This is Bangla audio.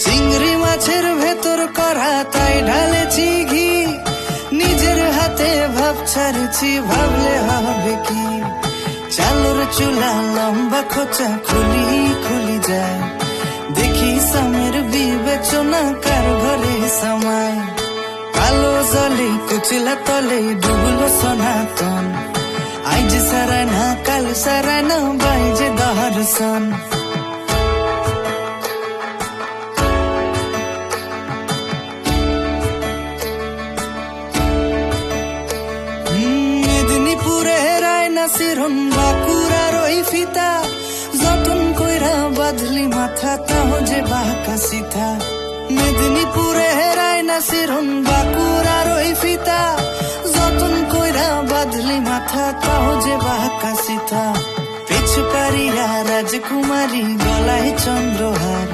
চিংড়ি মাছের ভেতর করা তাই ঢালেছি ঘি, নিজের হাতে ভাব ছাড়েছি ভাবলে হবে কি। চালুর চুলা লম্বা খোঁচা খুলি খুলি যায়, দেখি সামের বিবেচনা কার ঘরে সামায়। কালো জলে কুচলা তলে ডুবলো সনাতন, আজ সারায় না কাল সারায় না বাইজে দহরসন। মেদিনীপুরে রায়না সিরন বাঁকুড়ার ওই ফিতা, যতন কইরা বাঁধলি মাথা তাও যে বাঁকা সিথা। মেদিনীপুরে রায়না সিরন বাঁকুড়ার ওই ফিতা, যতন কইরা বাঁধলি মাথা তাও যে বাঁকা সিথা। পিছু কারিয়া রাজকুমারী গলায় চন্দ্রহার,